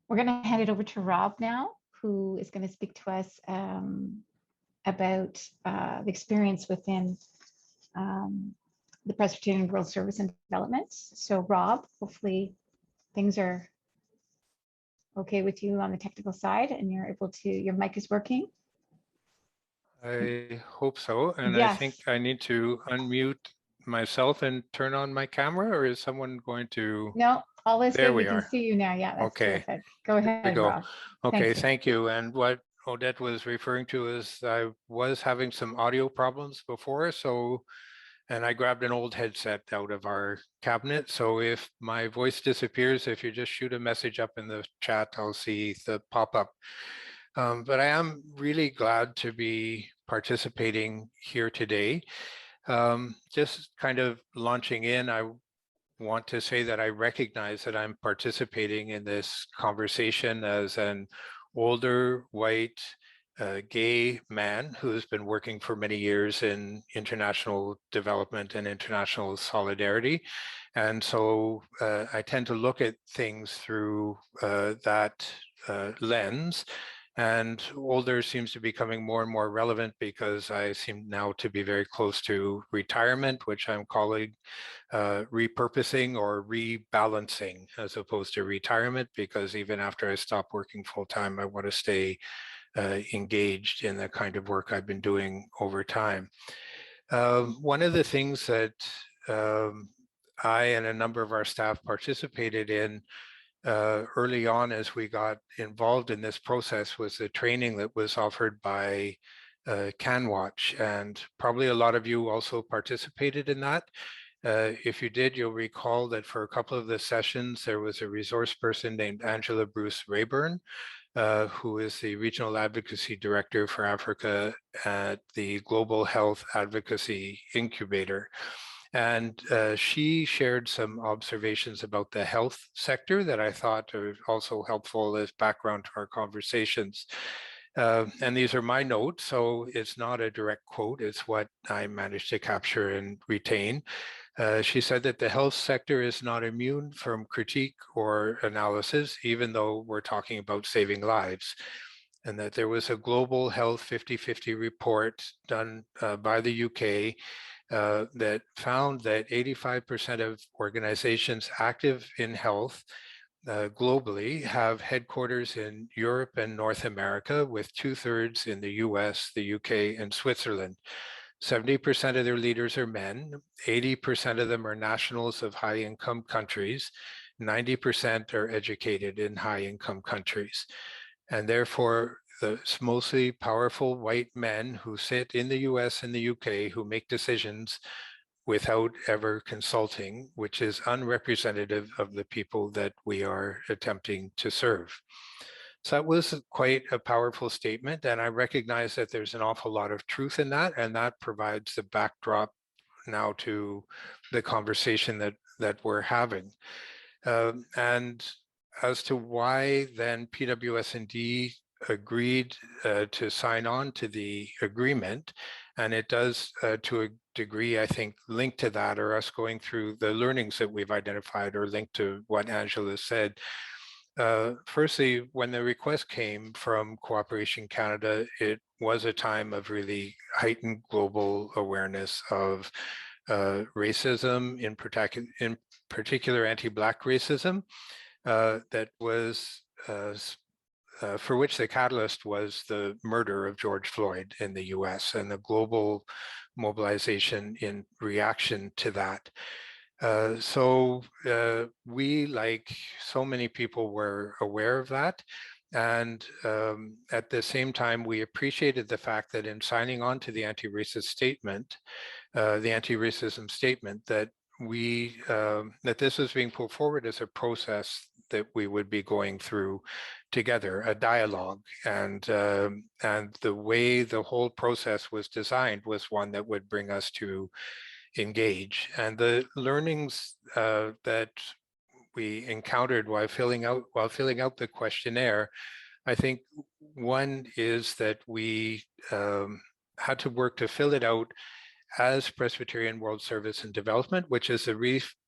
We're going to hand it over to Rob now, who is going to speak to us about the experience within the Presbyterian World Service and Development. So Rob, hopefully things are okay with you on the technical side and you're able to, your mic is working. I hope so. And Yes. I think I need to unmute myself and turn on my camera, or is someone going to? No, all is There good. We we can are. see you now. Yeah, that's Okay. terrific. Go There we ahead, go. Rob. Okay, Thank thank you. And what Odette was referring to is I was having some audio problems before, and I grabbed an old headset out of our cabinet. So if my voice disappears, if you just shoot a message up in the chat, I'll see the pop-up. But I am really glad to be participating here today. Just kind of launching in, I want to say that I recognize that I'm participating in this conversation as an older, white, gay man who has been working for many years in international development and international solidarity. And so I tend to look at things through that lens. And older seems to be becoming more and more relevant because I seem now to be very close to retirement, which I'm calling repurposing or rebalancing as opposed to retirement, because even after I stop working full time, I want to stay engaged in the kind of work I've been doing over time. One of the things that I and a number of our staff participated in early on as we got involved in this process was the training that was offered by CanWatch, and probably a lot of you also participated in that. If you did, you'll recall that for a couple of the sessions, there was a resource person named Angela Bruce Rayburn, who is the Regional Advocacy Director for Africa at the Global Health Advocacy Incubator. And she shared some observations about the health sector that I thought are also helpful as background to our conversations. And these are my notes, so it's not a direct quote, it's what I managed to capture and retain. She said that the health sector is not immune from critique or analysis, even though we're talking about saving lives, and that there was a global health 50-50 report done by the UK that found that 85% of organizations active in health globally have headquarters in Europe and North America, with 2/3 in the US, the UK, and Switzerland. 70% of their leaders are men, 80% of them are nationals of high-income countries, 90% are educated in high-income countries. And therefore, the mostly powerful white men who sit in the US and the UK who make decisions without ever consulting, which is unrepresentative of the people that we are attempting to serve. So that was quite a powerful statement, and I recognize that there's an awful lot of truth in that, and that provides the backdrop now to the conversation that we're having. And as to why then PWS&D agreed to sign on to the agreement, and it does to a degree, I think, link to that, or us going through the learnings that we've identified, or linked to what Angela said. Firstly, when the request came from Cooperation Canada, it was a time of really heightened global awareness of racism, in particular anti-Black racism, that was for which the catalyst was the murder of George Floyd in the US and the global mobilization in reaction to that. So we, like so many people, were aware of that. And at the same time, we appreciated the fact that in signing on to the anti-racist statement, the anti-racism statement, that that this was being put forward as a process that we would be going through together, a dialogue, and the way the whole process was designed was one that would bring us to engage. And the learnings that we encountered while filling out the questionnaire, I think one is that we had to work to fill it out as Presbyterian World Service and Development, which is a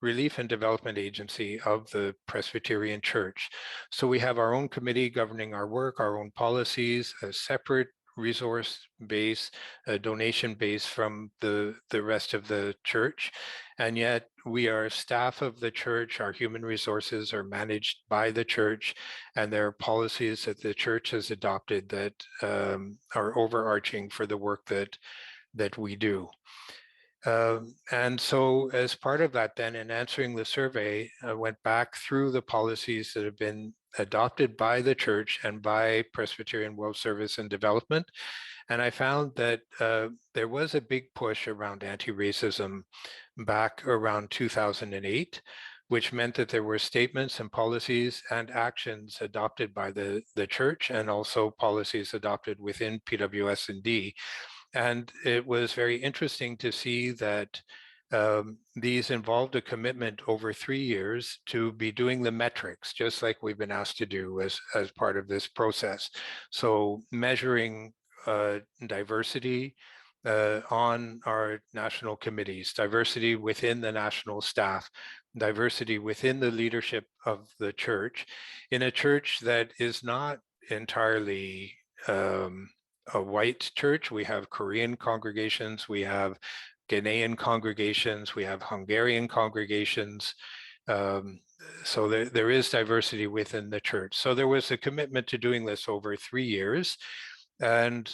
relief and development agency of the Presbyterian Church. So we have our own committee governing our work, our own policies, a separate resource base, a donation base from the rest of the church. And yet we are staff of the church. Our human resources are managed by the church, and there are policies that the church has adopted that are overarching for the work that we do. And so as part of that, then in answering the survey, I went back through the policies that have been adopted by the church and by Presbyterian World Service and Development. And I found that there was a big push around anti-racism back around 2008, which meant that there were statements and policies and actions adopted by the church, and also policies adopted within PWS&D. And it was very interesting to see that these involved a commitment over 3 years to be doing the metrics, just like we've been asked to do as part of this process. So measuring diversity on our national committees, diversity within the national staff, diversity within the leadership of the church, in a church that is not entirely a white church. We have Korean congregations, we have Ghanaian congregations, we have Hungarian congregations. So there is diversity within the church. So there was a commitment to doing this over 3 years. And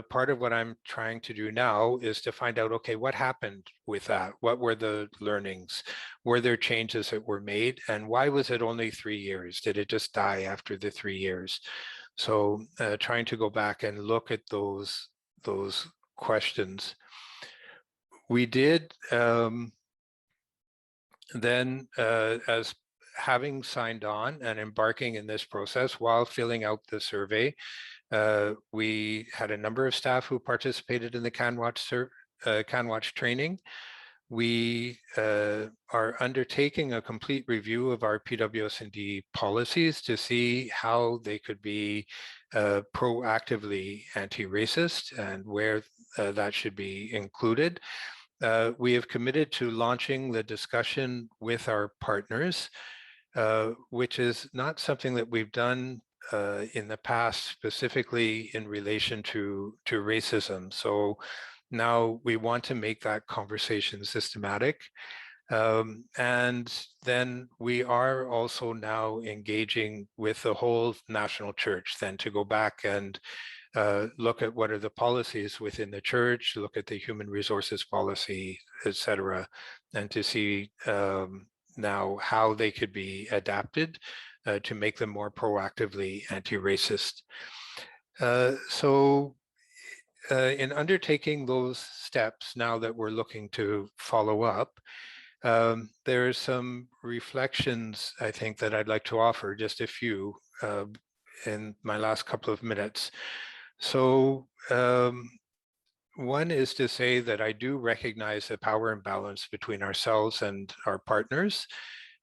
part of what I'm trying to do now is to find out, okay, what happened with that? What were the learnings? Were there changes that were made? And why was it only 3 years? Did it just die after the 3 years? So trying to go back and look at those questions. We did then, as having signed on and embarking in this process while filling out the survey, we had a number of staff who participated in the CanWatch training. We are undertaking a complete review of our PWS&D policies to see how they could be proactively anti-racist and where that should be included. We have committed to launching the discussion with our partners, which is not something that we've done in the past, specifically in relation to racism. So now we want to make that conversation systematic. And then we are also now engaging with the whole national church then to go back and look at what are the policies within the church, look at the human resources policy, et cetera, and to see now how they could be adapted to make them more proactively anti-racist. So in undertaking those steps, now that we're looking to follow up, there's some reflections, I think, that I'd like to offer, just a few in my last couple of minutes. So one is to say that I do recognize the power imbalance between ourselves and our partners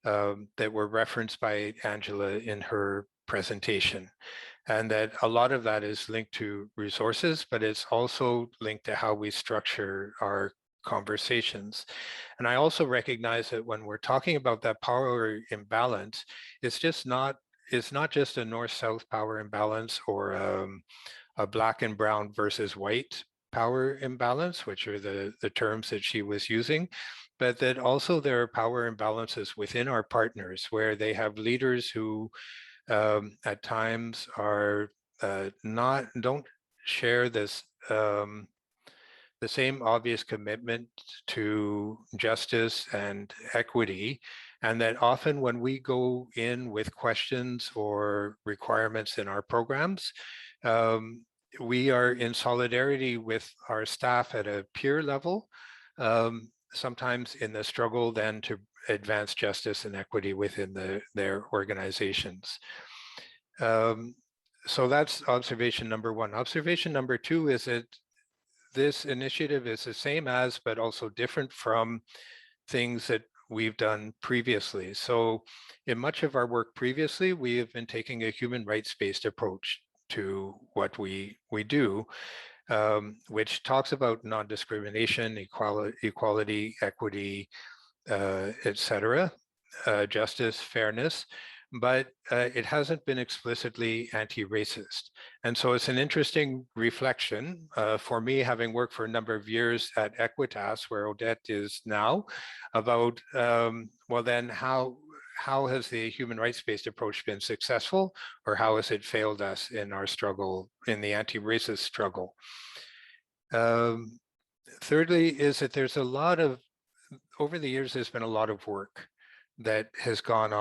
that were referenced by Angela in her presentation. And that a lot of that is linked to resources, but it's also linked to how we structure our conversations. And I also recognize that when we're talking about that power imbalance, it's not just a north-south power imbalance or a black and brown versus white power imbalance, which are the terms that she was using, but that also there are power imbalances within our partners where they have leaders who at times are don't share this the same obvious commitment to justice and equity, and that often when we go in with questions or requirements in our programs, we are in solidarity with our staff at a peer level, sometimes in the struggle then to advance justice and equity within their organizations. So that's observation number one. Observation number two is that this initiative is the same as, but also different from things that we've done previously. So in much of our work previously, we have been taking a human rights-based approach to what we do, which talks about non-discrimination, equality, equity, etc., justice, fairness, but it hasn't been explicitly anti-racist. And so it's an interesting reflection for me, having worked for a number of years at Equitas, where Odette is now, about, well, then how has the human rights-based approach been successful, or how has it failed us in our struggle, in the anti-racist struggle? Thirdly, is that there's a lot of, over the years, there's been a lot of work that has gone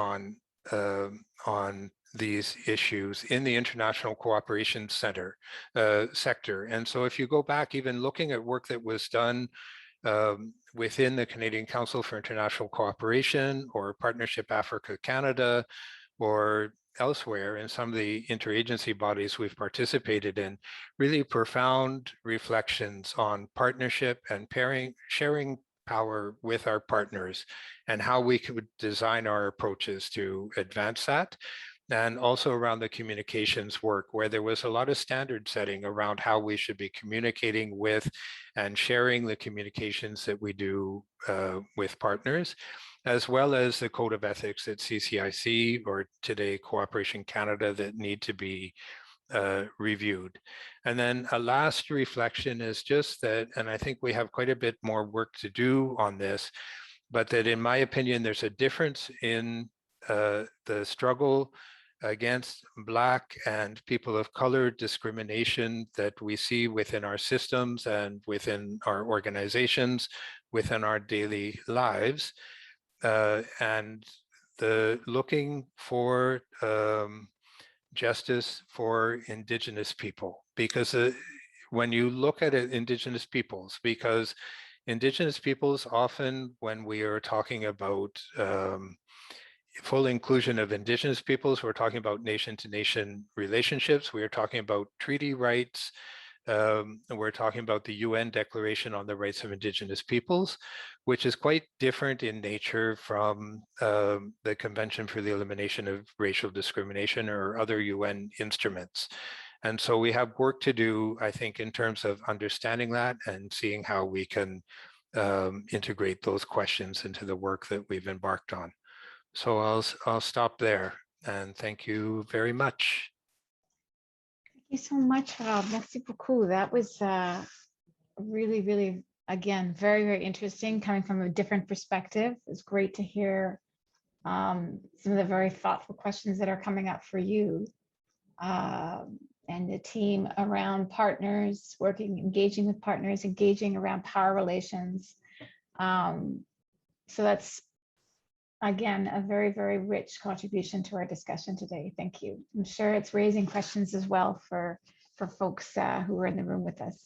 on these issues in the international cooperation sector. And so if you go back, even looking at work that was done within the Canadian Council for International Cooperation or Partnership Africa-Canada, or elsewhere in some of the interagency bodies we've participated in, really profound reflections on partnership and sharing power with our partners and how we could design our approaches to advance that. And also around the communications work, where there was a lot of standard setting around how we should be communicating with and sharing the communications that we do with partners, as well as the code of ethics at CCIC, or today Cooperation Canada, that need to be reviewed. And then a last reflection is just that, and I think we have quite a bit more work to do on this, but that in my opinion, there's a difference in the struggle against Black and people of color discrimination that we see within our systems and within our organizations, within our daily lives, and the looking for justice for Indigenous people. Because when you look at it, Indigenous peoples, because Indigenous peoples often, when we are talking about full inclusion of Indigenous peoples, we're talking about nation-to-nation relationships, we are talking about treaty rights, and we're talking about the UN Declaration on the Rights of Indigenous Peoples, which is quite different in nature from the Convention for the Elimination of Racial Discrimination or other UN instruments. And so we have work to do, I think, in terms of understanding that and seeing how we can integrate those questions into the work that we've embarked on. So I'll stop there, and thank you very much. Thank you so much, Rob. Merci beaucoup. That was really, really, again, very, very interesting, coming from a different perspective. It's great to hear some of the very thoughtful questions that are coming up for you and the team around partners, engaging with partners, engaging around power relations. So that's, again, a very, very rich contribution to our discussion today. Thank you. I'm sure it's raising questions as well for folks who are in the room with us.